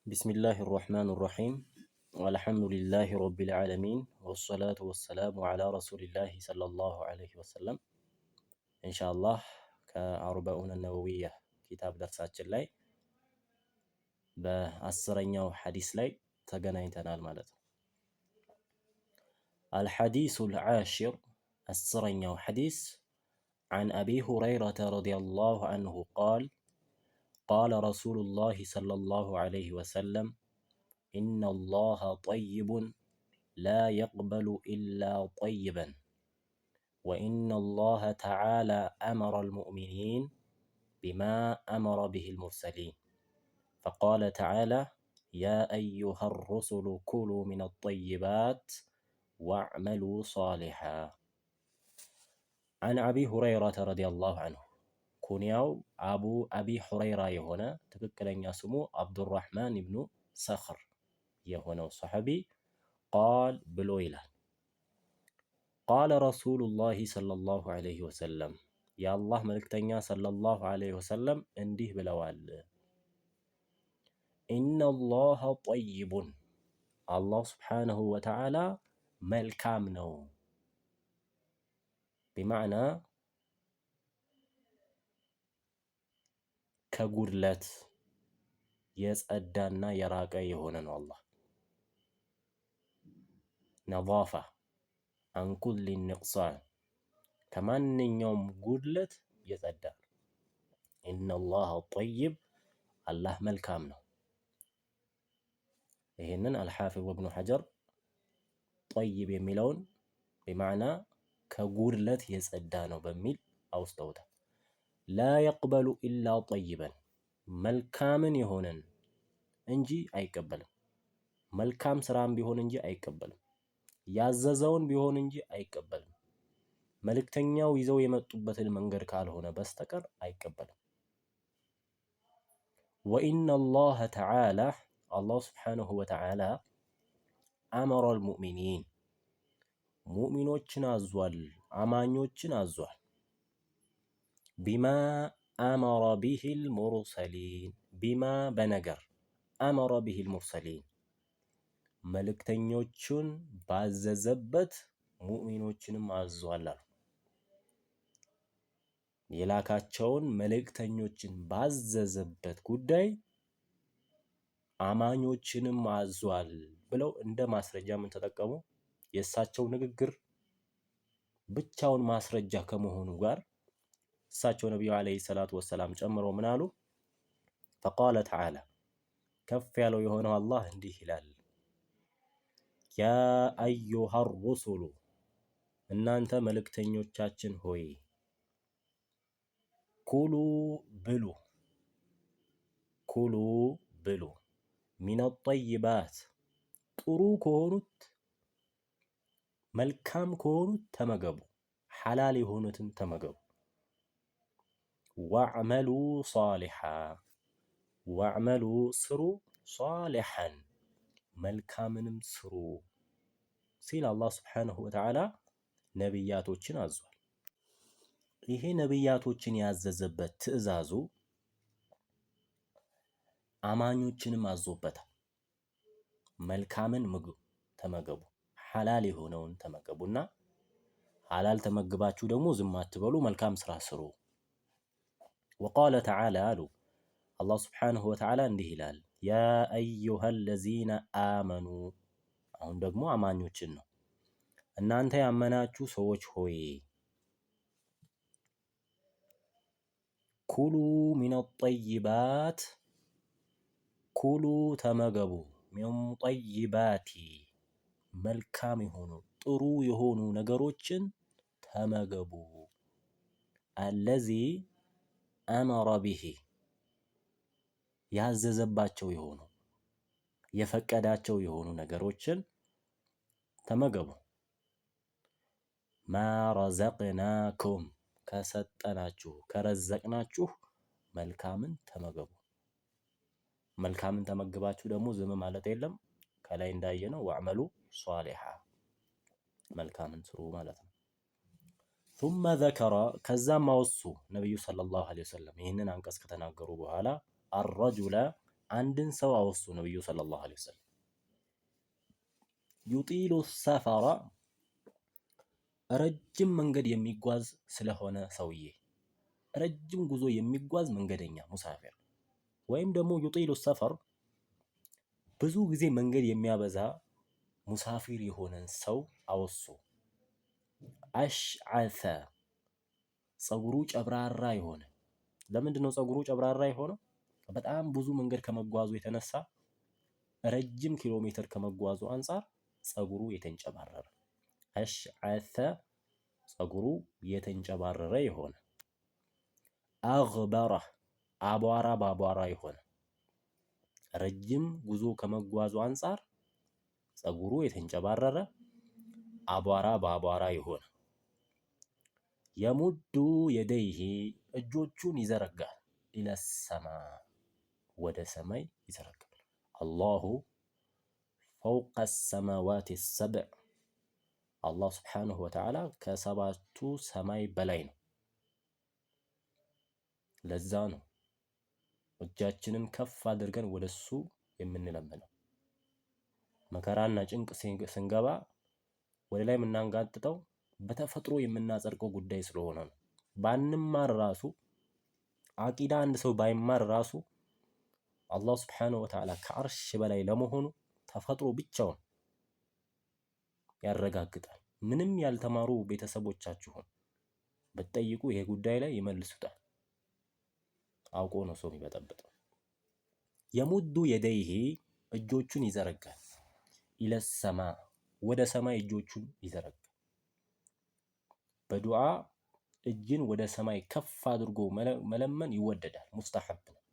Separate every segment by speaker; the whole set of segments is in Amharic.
Speaker 1: بسم الله الرحمن الرحيم والحمد لله رب العالمين والصلاة والسلام على رسول الله صلى الله عليه وسلم إن شاء الله كأربعون النووية كتاب درسات جلاي بأسرنيا حديث لاي تغنين تنال مالت الحديث العاشر السرنيا حديث عن أبي هريرة رضي الله عنه قال قال رسول الله صلى الله عليه وسلم إن الله طيب لا يقبل إلا طيبا وإن الله تعالى أمر المؤمنين بما أمر به المرسلين فقال تعالى يا أيها الرسل كلوا من الطيبات واعملوا صالحا عن أبي هريرة رضي الله عنه كنياو أبي هريرة يهونا تككلن يسمو عبد الرحمن بن صخر يهونا الصحابي قال بلويلا قال رسول الله صلى الله عليه وسلم يا الله ملكتنيا صلى الله عليه وسلم انديه بلوال إن الله طيب الله سبحانه وتعالى ملكام نو بمعنى كغرلت يصدانا يراقا يهونن الله نظافة عن كل النقصان كمان يوم غرلت يصدا إن الله طيب الله ملكام نو ይሄንን አልሐፊዝ ወብኑ ሐጀር ጠይብ የሚለውን በማዕና ከጉድለት የጸዳ ነው በሚል አውስተውታል። ላ የቅበሉ ኢላ ጠይበን መልካምን የሆነን እንጂ አይቀበልም። መልካም ስራም ቢሆን እንጂ አይቀበልም። ያዘዘውን ቢሆን እንጂ አይቀበልም። መልእክተኛው ይዘው የመጡበትን መንገድ ካልሆነ በስተቀር አይቀበልም። ወኢነ አላህ ተዓላ አላህ ስብሓነሁ ወተዓላ አመረል ሙእሚኒን ሙእሚኖችን አዟል፣ አማኞችን አዟል። ቢማ አመረ ቢሂል ሙርሰሊን ቢማ በነገር አመረ ቢሂል ሙርሰሊን መልእክተኞቹን ባዘዘበት ሙእሚኖችንም አዟል አሉ። የላካቸውን መልእክተኞችን ባዘዘበት ጉዳይ አማኞችንም አዟል ብለው እንደ ማስረጃ ምን ተጠቀሙ? የእሳቸው ንግግር ብቻውን ማስረጃ ከመሆኑ ጋር እሳቸው ነብዩ አለይሂ ሰላቱ ወሰላም ጨምረው ምን አሉ? فقال تعالى ከፍ ያለው የሆነው አላህ እንዲህ ይላል ያ አዩሃ الرسل እናንተ መልእክተኞቻችን ሆይ ኩሉ ብሉ ሚነ ጠይባት ጥሩ ከሆኑት መልካም ከሆኑት ተመገቡ፣ ሐላል የሆኑትን ተመገቡ። ወዕመሉ ሷሊሓ ወዕመሉ ስሩ፣ ሷሊሓን መልካምንም ስሩ ሲል አላህ ስብሓነሁ ወተዓላ ነቢያቶችን አዟል። ይሄ ነቢያቶችን ያዘዘበት ትዕዛዙ አማኞችንም አዞበታል። መልካምን ምግብ ተመገቡ፣ ሐላል የሆነውን ተመገቡና ሐላል ተመግባችሁ ደግሞ ዝም አትበሉ፣ መልካም ስራ ስሩ። ወቃለ ተዓላ አሉ አላህ ስብሓነሁ ወተዓላ እንዲህ ይላል ያ አዩሃ ለዚነ አመኑ አሁን ደግሞ አማኞችን ነው። እናንተ ያመናችሁ ሰዎች ሆይ ኩሉ ሚነ ጠይባት ኩሉ ተመገቡ ሚን ጠይባቲ መልካም የሆኑ ጥሩ የሆኑ ነገሮችን ተመገቡ። አለዚ አመረ ቢሂ ያዘዘባቸው የሆኑ የፈቀዳቸው የሆኑ ነገሮችን ተመገቡ። ማ ረዘቅናኩም ከሰጠናችሁ ከረዘቅናችሁ መልካምን ተመገቡ። መልካምን ተመግባችሁ ደግሞ ዝም ማለት የለም። ከላይ እንዳየነው ወዕመሉ ሷሊሓ መልካምን ስሩ ማለት ነው። ثم ذكر ከዛም አወሱ ነብዩ ሰለላሁ ዐለይሂ ወሰለም ይህንን አንቀጽ ከተናገሩ በኋላ الرجل አንድን ሰው አወሱ ነብዩ ሰለላሁ ዐለይሂ ወሰለም ዩጢሉ ሰፈራ ረጅም መንገድ የሚጓዝ ስለሆነ ሰውዬ ረጅም ጉዞ የሚጓዝ መንገደኛ ሙሳፊር ወይም ደግሞ ዩጢሉ ሰፈር ብዙ ጊዜ መንገድ የሚያበዛ ሙሳፊር የሆነን ሰው አወሱ። አሽዓተ ፀጉሩ ጨብራራ የሆነ ለምንድን ነው ፀጉሩ ጨብራራ የሆነው? በጣም ብዙ መንገድ ከመጓዙ የተነሳ ረጅም ኪሎ ሜትር ከመጓዙ አንፃር ፀጉሩ የተንጨባረረ አሽዓተ ፀጉሩ የተንጨባረረ የሆነ አግበራ አቧራ በአቧራ የሆነ ረጅም ጉዞ ከመጓዙ አንፃር ፀጉሩ የተንጨባረረ አቧራ በአቧራ የሆነ የሙዱ የደይሂ እጆቹን ይዘረጋል ኢለሰማ ወደ ሰማይ ይዘረጋል። አላሁ ፈውቀ ሰማዋት ሰብዕ አላህ ስብሓነሁ ወተዓላ ከሰባቱ ሰማይ በላይ ነው። ለዛ ነው እጃችንን ከፍ አድርገን ወደሱ የምንለምነው። መከራና ጭንቅ ስንገባ ወደ ላይ የምናንጋጥጠው በተፈጥሮ የምናጸድቀው ጉዳይ ስለሆነ ነው። ባንማር ራሱ አቂዳ አንድ ሰው ባይማር ራሱ አላህ ስብሓነሁ ወተዓላ ከአርሽ በላይ ለመሆኑ ተፈጥሮ ብቻውን ያረጋግጣል። ምንም ያልተማሩ ቤተሰቦቻችሁን ብትጠይቁ ይሄ ጉዳይ ላይ ይመልሱታል። አውቆ ነው ሰው የሚበጠብጠው። የሙዱ የደይሂ እጆቹን ይዘረጋል ኢለሰማ ወደ ሰማይ እጆቹን ይዘረጋል። በዱዓ እጅን ወደ ሰማይ ከፍ አድርጎ መለመን ይወደዳል፣ ሙስተሐብ ነው።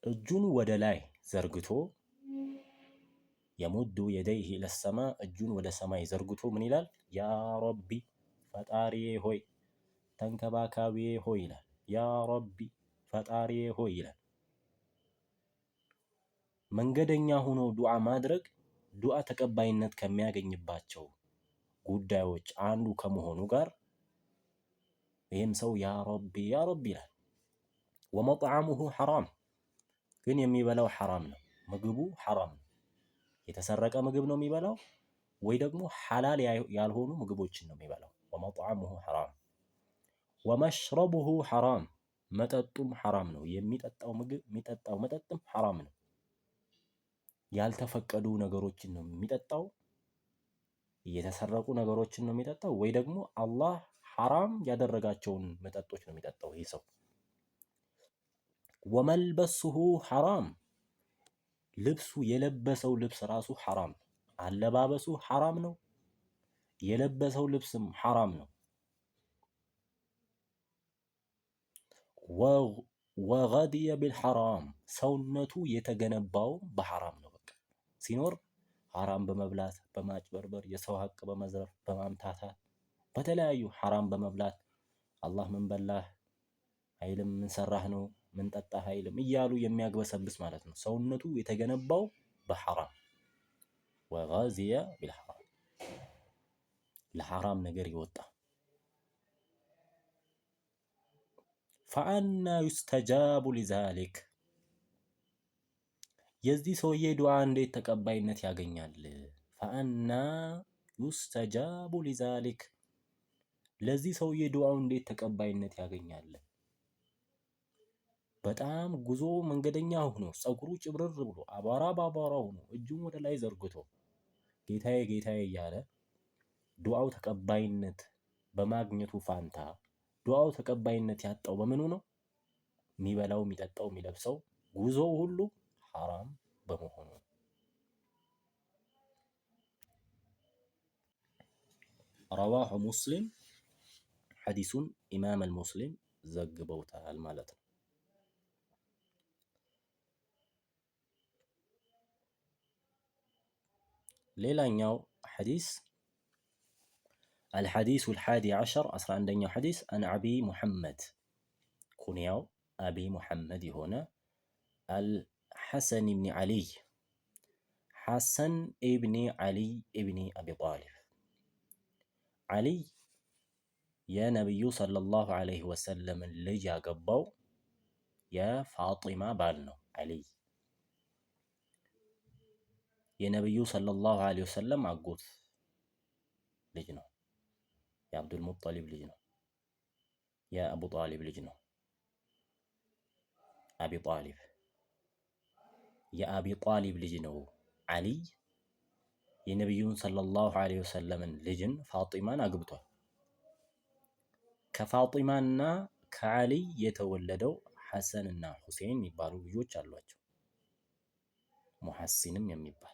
Speaker 1: እጁን ወደ ላይ ዘርግቶ የሙዱ የደይሂ ኢለሰማ እጁን ወደ ሰማይ ዘርግቶ ምን ይላል? ያ ረቢ ፈጣሪዬ ሆይ ተንከባካቢዬ ሆይ ይላል። ያ ረቢ ፈጣሪዬ ሆይ ይላል። መንገደኛ ሆኖ ዱዓ ማድረግ ዱዓ ተቀባይነት ከሚያገኝባቸው ጉዳዮች አንዱ ከመሆኑ ጋር ይህም ሰው ያ ረቢ ይላል። ወመጥዓሙሁ ሐራም ግን የሚበላው ሐራም ነው። ምግቡ ሐራም ነው። የተሰረቀ ምግብ ነው የሚበላው ወይ ደግሞ ሐላል ያልሆኑ ምግቦችን ነው የሚበላው። ወመጥዓሙሁ ሐራም ወመሽረቡሁ ሐራም መጠጡም ሐራም ነው። የሚጠጣው ምግብ የሚጠጣው መጠጥም ሐራም ነው። ያልተፈቀዱ ነገሮችን ነው የሚጠጣው፣ የተሰረቁ ነገሮችን ነው የሚጠጣው ወይ ደግሞ አላህ ሐራም ያደረጋቸውን መጠጦች ነው የሚጠጣው ይህ ሰው። ወመልበሱሁ ሐራም ልብሱ የለበሰው ልብስ ራሱ ሐራም ነው። አለባበሱ ሐራም ነው። የለበሰው ልብስም ሐራም ነው። ወገዲየ ቢልሐራም ሰውነቱ የተገነባው በሐራም ነው። በቃ ሲኖር ሐራም በመብላት በማጭበርበር የሰው ሀቅ በመዝረፍ በማምታታት በተለያዩ ሐራም በመብላት አላህ ምን በላህ አይልም፣ ምን ሰራህ ነው፣ ምን ጠጣህ አይልም እያሉ የሚያግበሰብስ ማለት ነው። ሰውነቱ የተገነባው በሐራም ወገዚየ ቢልሐራም ለሐራም ነገር ይወጣ። ፈአና ዩስተጃቡ ሊዛሊክ የዚህ ሰውዬ ዱዓ እንዴት ተቀባይነት ያገኛል? ፈአና ዩስተጃቡ ሊዛሊክ ለዚህ ሰውዬ ዱዓው እንዴት ተቀባይነት ያገኛል? በጣም ጉዞ መንገደኛ ሆኖ ፀጉሩ ጭብርር ብሎ አቧራ በአቧራ ሆኖ እጁን ወደ ላይ ዘርግቶ ጌታዬ ጌታዬ እያለ ዱዓው ተቀባይነት በማግኘቱ ፋንታ ዱዓው ተቀባይነት ያጣው በምኑ ነው? የሚበላው የሚጠጣው የሚለብሰው ጉዞው ሁሉ ሐራም በመሆኑ። ረዋሁ ሙስሊም ሐዲሱን ኢማም አልሙስሊም ዘግበውታል ማለት ነው። ሌላኛው ሐዲስ الحديث الحادي عشر 11ኛው ሐዲስ عن أبي محمد ኩንያው አቢ ሙሐመድ የሆነ አልሐሰን ኢብኒ ዓሊይ ሐሰን ኢብኒ ዓሊይ ኢብኒ አቢ ጣሊብ ዓሊይ የነቢዩ ሰለላሁ ዐለይሂ ወሰለምን ልጅ ያገባው የፋጢማ ባል ነው። ዓሊይ የነቢዩ ሰለላሁ ዐለይሂ ወሰለም አጎት ልጅ ነው። የአብዱል ሙጠሊብ ልጅ ነው። የአቡ ጣሊብ ልጅ ነው። አቢ ጣሊብ የአቢ ጣሊብ ልጅ ነው። ዓሊይ የነቢዩን ሰለላሁ ዐለይሂ ወሰለምን ልጅን ፋጢማን አግብቷል። ከፋጢማና ከዓሊይ የተወለደው ሐሰንና ሁሴን የሚባሉ ልጆች አሏቸው። ሙሐሲንም የሚባል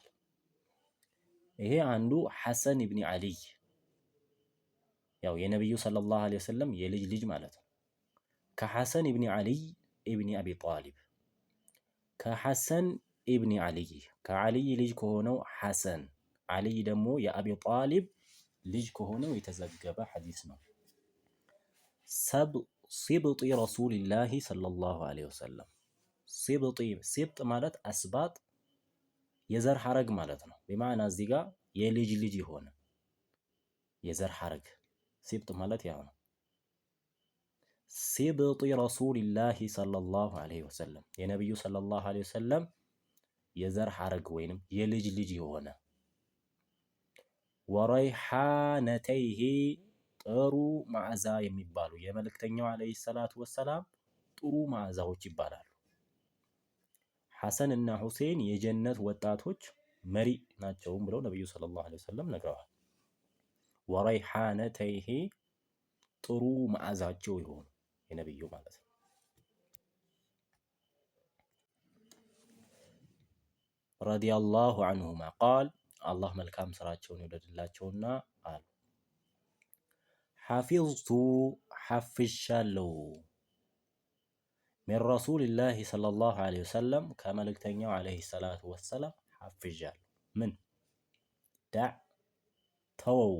Speaker 1: ይሄ አንዱ ሐሰን ኢብኒ ዓሊይ ያው የነቢዩ ሰለላሁ ዐለይሂ ወሰለም የልጅ ልጅ ማለት ነው። ከሐሰን ኢብኒ ዓሊይ ኢብኒ አቢ ጣሊብ ከሐሰን ኢብኒ ዓሊይ ከዓሊይ ልጅ ከሆነው ሐሰን ዓሊይ ደግሞ የአቢ ጣሊብ ልጅ ከሆነው የተዘገበ ሐዲስ ነው። ሲብጢ ረሱሊላሂ ሰለላሁ ዐለይሂ ወሰለም ሲብጥ ማለት አስባጥ የዘር ሐረግ ማለት ነው። በማዕና እዚህ ጋር የልጅ ልጅ የሆነ የዘር ሐረግ ሲብጥ ማለት ያው ነው። ሲብጢ ረሱሊላሂ ሰለላሁ ዐለይሂ ወሰለም የነቢዩ ሰለላሁ ዐለይሂ ወሰለም የዘር ሐረግ ወይንም የልጅ ልጅ የሆነ ወረይሓነተይሂ ጥሩ መዓዛ የሚባሉ የመልእክተኛው ዐለይሂ ሰላቱ ወሰላም ጥሩ መዓዛዎች ይባላሉ። ሐሰን እና ሁሴን የጀነት ወጣቶች መሪ ናቸውም ብለው ነቢዩ ሰለላሁ ዐለይሂ ወሰለም ነግረዋል። ወረይሓነተይሂ ጥሩ መዓዛቸው የሆኑ የነቢዩ ማለት ነው። ረዲየላሁ ዐንሁማ ቃል አላህ መልካም ስራቸውን ይውደድላቸውና አሉ ሐፊዝቱ ሐፍሻለሁ ሚን ረሱሊላሂ ሰለላሁ ዐለይሂ ወሰለም ከመልእክተኛው ዐለይሂ ሰላቱ ወሰላም ሐፍዣለሁ። ምን ዳዕ ተወው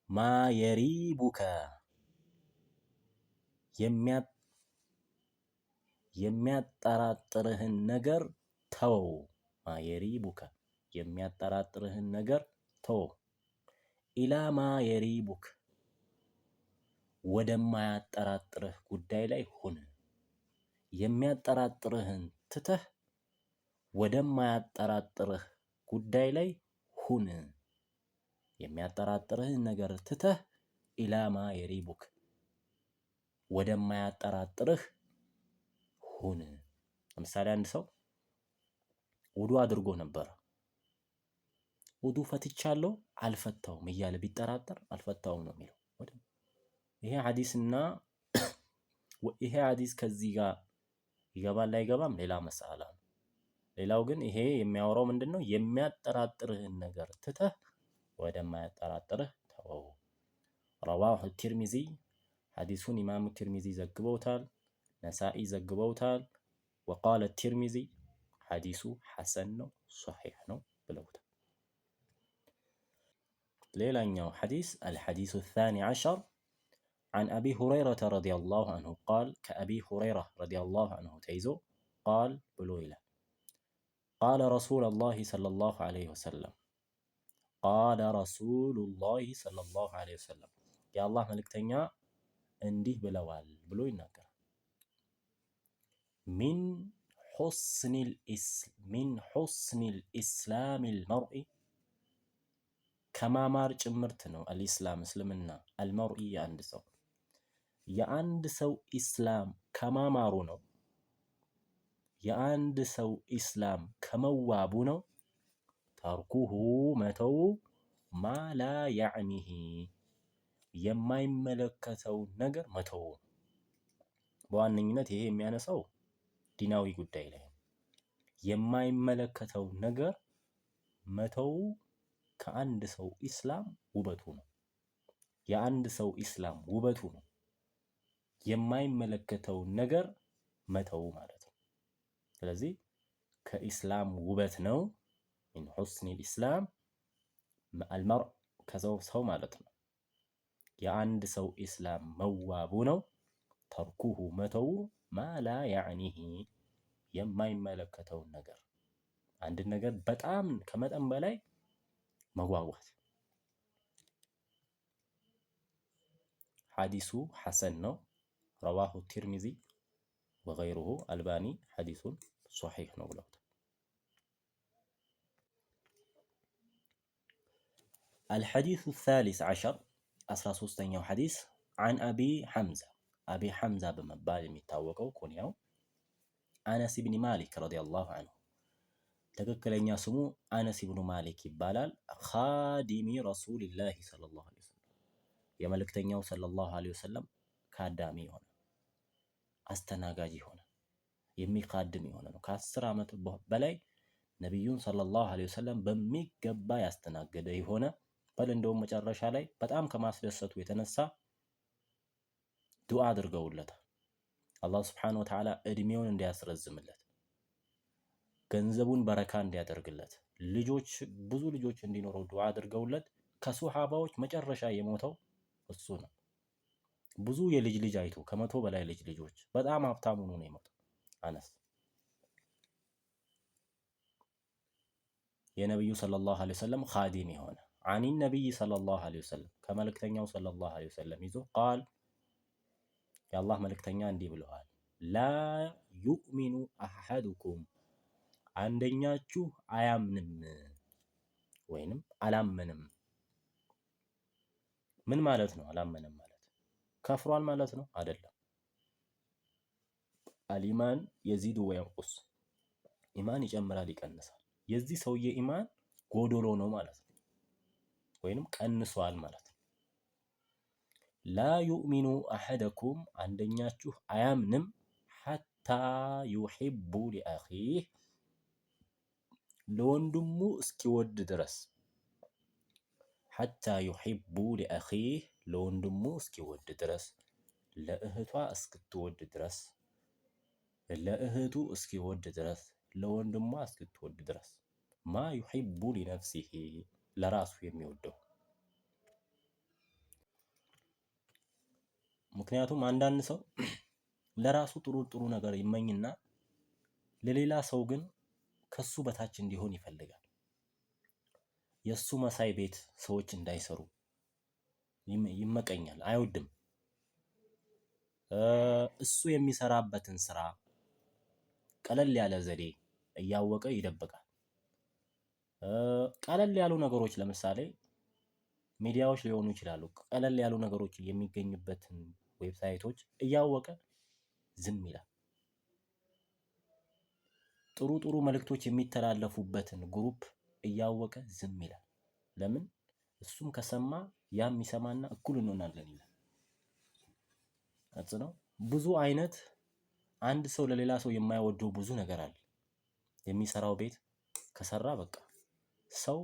Speaker 1: ማ የሪቡከ የሚያጠራጥርህን ነገር ተወው። ማ የሪቡከ የሚያጠራጥርህን ነገር ተወው። ኢላ ማ የሪቡክ ወደማያጠራጥርህ ጉዳይ ላይ ሁን። የሚያጠራጥርህን ትተህ ወደማያጠራጥርህ ጉዳይ ላይ ሁን። የሚያጠራጥርህን ነገር ትተህ ኢላ ማ የሪቡክ ወደማያጠራጥርህ ሁን። ለምሳሌ አንድ ሰው ውዱ አድርጎ ነበር። ውዱ ፈትቻለሁ አልፈታውም እያለ ቢጠራጠር አልፈታውም ነው የሚለው። ይሄ ሐዲስ ከዚህ ጋር ይገባል አይገባም ሌላ መስአላ ነው። ሌላው ግን ይሄ የሚያወራው ምንድነው? የሚያጠራጥርህን ነገር ትተህ ወደማያጠራጥርህ ተወው። ረዋሁ ቲርሚዚ ሐዲሱን ኢማሙ ቲርሚዚ ዘግበውታል። ነሳኢ ዘግበውታል። ወቃለ ቲርሚዚ ሐዲሱ ሐሰን ነው ሶሒሕ ነው ብለውታል። ሌላኛው ሐዲስ አልሐዲሱ ሳኒ ዐሸር عن أبي هريرة رضي الله عنه قال كأبي هريرة رضي الله عنه تيزو قال بلويلة قال رسول الله صلى الله عليه وسلم قال رسول الله صلى الله عليه وسلم يا الله ملكتنيا انديه بلوال بلوينا من حسن الإسلام المرء كما مار ጭምርትነው الإسلام እስልምና المرء የአንድ ሰው ኢስላም ከማማሩ ነው። የአንድ ሰው ኢስላም ከመዋቡ ነው። ተርኩሁ መተው ማላ ያዕኒሂ የማይመለከተው ነገር መተው። በዋነኝነት ይሄ የሚያነሳው ዲናዊ ጉዳይ ላይ የማይመለከተው ነገር መተው ከአንድ ሰው ኢስላም ውበቱ ነው። የአንድ ሰው ኢስላም ውበቱ ነው። የማይመለከተው ነገር መተው ማለት ነው። ስለዚህ ከኢስላም ውበት ነው። ሚን ሑስኒ ልኢስላም አልመርእ ከሰው ማለት ነው። የአንድ ሰው ኢስላም መዋቡ ነው። ተርኩሁ መተው ማላ ያዕኒሂ የማይመለከተውን ነገር አንድ ነገር በጣም ከመጠን በላይ መጓጓት። ሐዲሱ ሐሰን ነው። ረዋሁ ቲርሚዚ ወገይሩሁ አልባኒ ሐዲሱን ሶሒህ ነው ብለውታል። አልሐዲሱ ሳሊስ ዐሸር 13ኛው ሐዲስ አን አቢ ሐምዛ በመባል የሚታወቀው ኩንያው አነስ ብን ማሊክ ረዲየላሁ ዐንሁ ትክክለኛ ስሙ አነስ ብኑ ማሊክ ይባላል። ኻዲሚ ረሱሊላሂ ሰለላሁ ዐለይሂ ወሰለም የመልእክተኛው ሰለላሁ ዐለይሂ ወሰለም ካዳሚ የሆነ አስተናጋጅ የሆነ የሚካድም የሆነ ነው። ከ10 ዓመት በላይ ነቢዩን ሰለላሁ ዐለይሂ ወሰለም በሚገባ ያስተናገደ የሆነ በል እንደውም መጨረሻ ላይ በጣም ከማስደሰቱ የተነሳ ዱዓ አድርገውለታል። አላህ ሱብሓነሁ ወተዓላ እድሜውን እንዲያስረዝምለት፣ ገንዘቡን በረካ እንዲያደርግለት፣ ብዙ ልጆች እንዲኖረው ዱዓ አድርገውለት ከሱሐባዎች መጨረሻ የሞተው እሱ ነው። ብዙ የልጅ ልጅ አይቶ ከ100 በላይ ልጆች በጣም ሀብታም ሆኖ ነው የሞተው አነስ። የነብዩ ሰለላሁ ዐለይሂ ወሰለም ኻዲም የሆነ አኒ ነብይ ሰለላሁ ዐለይሂ ወሰለም ከመልእክተኛው ሰለላሁ ዐለይሂ ወሰለም ይዞ ቃል የአላህ መልእክተኛ እንዲህ ብለዋል፣ ላ ዩእሚኑ አሐዱኩም አንደኛችሁ አያምንም ወይንም አላመንም። ምን ማለት ነው? አላመንም ማለት ከፍሯል ማለት ነው? አይደለም። አልኢማን የዚዱ ወየንቁስ ኢማን ይጨምራል ይቀንሳል። የዚህ ሰውዬ ኢማን ጎዶሎ ነው ማለት ነው፣ ወይንም ቀንሷል ማለት ነው። ላ ዩእሚኑ አሐደኩም አንደኛችሁ አያምንም ሐታ ዩሂቡ ሊአኺህ ለወንድሙ እስኪወድ ድረስ ሐታ ዩሂቡ ሊአኺህ ለወንድሙ እስኪወድ ድረስ፣ ለእህቷ እስክትወድ ድረስ፣ ለእህቱ እስኪወድ ድረስ፣ ለወንድሟ እስክትወድ ድረስ ማ ዩሂቡ ሊነፍሲሂ ለራሱ የሚወደው። ምክንያቱም አንዳንድ ሰው ለራሱ ጥሩ ነገር ይመኝና ለሌላ ሰው ግን ከሱ በታች እንዲሆን ይፈልጋል። የሱ መሳይ ቤት ሰዎች እንዳይሰሩ ይመቀኛል፣ አይወድም። እሱ የሚሰራበትን ስራ ቀለል ያለ ዘዴ እያወቀ ይደብቃል። ቀለል ያሉ ነገሮች ለምሳሌ ሚዲያዎች ሊሆኑ ይችላሉ። ቀለል ያሉ ነገሮች የሚገኙበትን ዌብሳይቶች እያወቀ ዝም ይላል። ጥሩ መልእክቶች የሚተላለፉበትን ግሩፕ እያወቀ ዝም ይላል። ለምን? እሱም ከሰማ ያም ይሰማና እኩል እንሆናለን ይላል። ነው ብዙ አይነት አንድ ሰው ለሌላ ሰው የማይወደው ብዙ ነገር አለ። የሚሰራው ቤት ከሰራ በቃ ሰው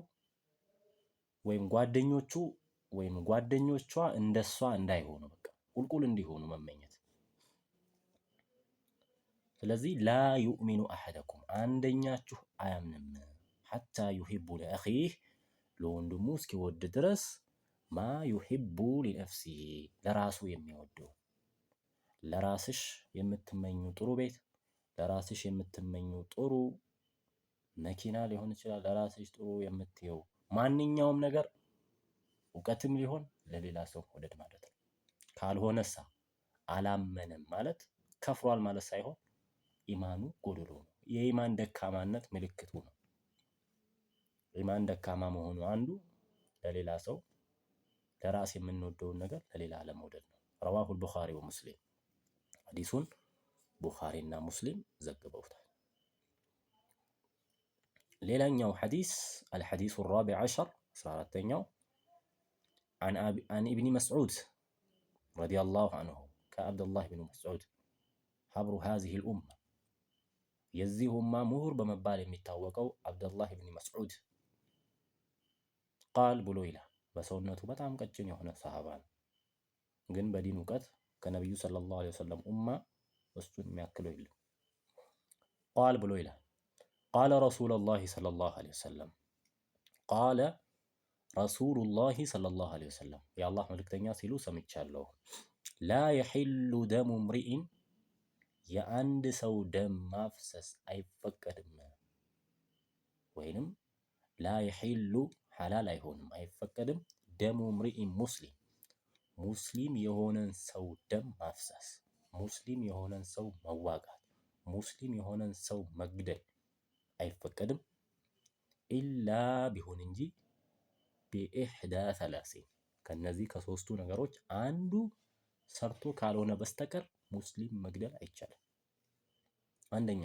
Speaker 1: ወይም ጓደኞቹ ወይም ጓደኞቿ እንደሷ እንዳይሆኑ በቃ ቁልቁል እንዲሆኑ መመኘት። ስለዚህ ላ ዩእሚኑ አሐደኩም አንደኛችሁ አያምንም ሐታ ዩሂቡ ሊአኺህ ለወንድሙ እስኪወድ ድረስ ማ ዩሂቡ ሊነፍሲሂ ለራሱ የሚወደው። ለራስሽ የምትመኙ ጥሩ ቤት፣ ለራስሽ የምትመኙ ጥሩ መኪና ሊሆን ይችላል። ለራስሽ ጥሩ የምትየው ማንኛውም ነገር እውቀትም ሊሆን ለሌላ ሰው ወደድ ማለት ነው። ካልሆነሳ አላመነም ማለት ከፍሯል ማለት ሳይሆን ኢማኑ ጎድሎ ነው። የኢማን ደካማነት ምልክቱ ነው። ኢማን ደካማ መሆኑ አንዱ ለሌላ ሰው ለራስ የምንወደውን ነገር ለሌላ አለመውደድ ነው። ረዋሁል ቡኻሪ ወሙስሊም ሐዲሱን ቡኻሪና ሙስሊም ዘግበውታል። ሌላኛው ሐዲስ አልሐዲሱ ራቢዕ ዐሸር 14ኛው አን ኢብኒ መስዑድ ረዲየላሁ ዐንሁ ከአብዱላህ ብን መስዑድ ሐብሩ ሃዚሂል ኡማ የዚህ ኡማ ምሁር በመባል የሚታወቀው አብዱላህ ብን መስዑድ ቃል ብሎ ይላል። በሰውነቱ በጣም ቀጭን የሆነ ሰሃባ ነው፣ ግን በዲን እውቀት ከነቢዩ ሰለላሁ ዐለይሂ ወሰለም ኡማ እሱን የሚያክለው የለም። ቃል ብሎ ይላል ቃለ ረሱሉላሂ ሰለላሁ ዐለይሂ ወሰለም ቃለ ረሱሉላሂ ሰለላሁ ዐለይሂ ወሰለም የአላህ መልእክተኛ ሲሉ ሰምቻለሁ። ላ የሒሉ ደሙ እምሪኢን የአንድ ሰው ደም ማፍሰስ አይፈቀድም። ወይንም ላ የሒሉ ሐላል አይሆንም አይፈቀድም። ደሙ ምርኢን ሙስሊም ሙስሊም የሆነን ሰው ደም ማፍሰስ፣ ሙስሊም የሆነን ሰው መዋጋት፣ ሙስሊም የሆነን ሰው መግደል አይፈቀድም። ኢላ ቢሆን እንጂ ቢኢሕዳ ሰላሲን ከነዚህ ከሶስቱ ነገሮች አንዱ ሰርቶ ካልሆነ በስተቀር ሙስሊም መግደል አይቻልም። አንደኛ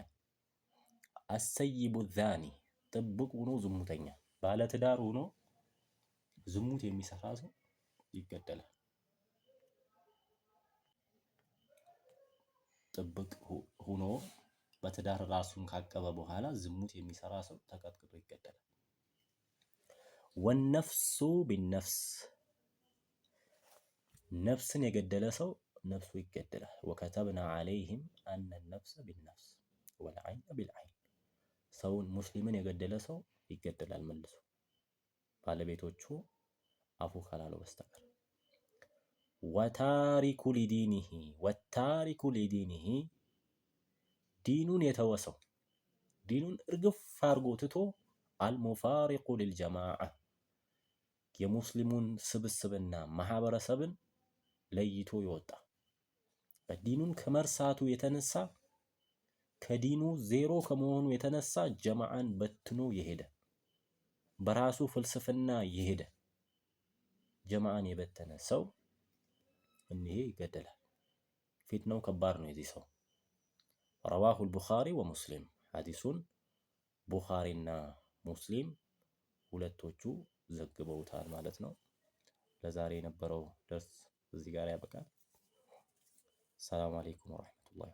Speaker 1: አሰይቡ ዛኒ ጥብቅ ሆኖ ዝሙተኛ ባለትዳር ሆኖ ዝሙት የሚሰራ ሰው ይገደላል። ጥብቅ ሆኖ በትዳር ራሱን ካቀበ በኋላ ዝሙት የሚሰራ ሰው ተቀጥቅጦ ይገደላል። ወነፍሱ ቢነፍስ ነፍስን የገደለ ሰው ነፍሱ ይገደላል። ወከተብና ዐለይሂም አነ ነፍሰ ቢነፍስ ወልዐይነ ቢልዐይን ሰውን ሙስሊምን የገደለ ሰው ይገደላል መልሶ ባለቤቶቹ አፉ ካላለው በስተቀር። ወታሪኩ ሊዲኒሂ ዲኑን የተወሰው ዲኑን እርግፍ አድርጎ ትቶ አልሙፋሪቁ ሊልጀማዓ የሙስሊሙን ስብስብና ማህበረሰብን ለይቶ ይወጣ ዲኑን ከመርሳቱ የተነሳ ከዲኑ ዜሮ ከመሆኑ የተነሳ ጀማዓን በትኖ የሄደ በራሱ ፍልስፍና የሄደ ጀማዓን የበተነ ሰው እኒሄ ይገደላል። ፊትናው ከባድ ነው የዚህ ሰው። ረዋሁል ቡኻሪ ወሙስሊም ሐዲሱን ቡኻሪና ሙስሊም ሁለቶቹ ዘግበውታል ማለት ነው። ለዛሬ የነበረው ደርስ እዚህ ጋር ያበቃል። ሰላም አለይኩም ወራህመቱላሂ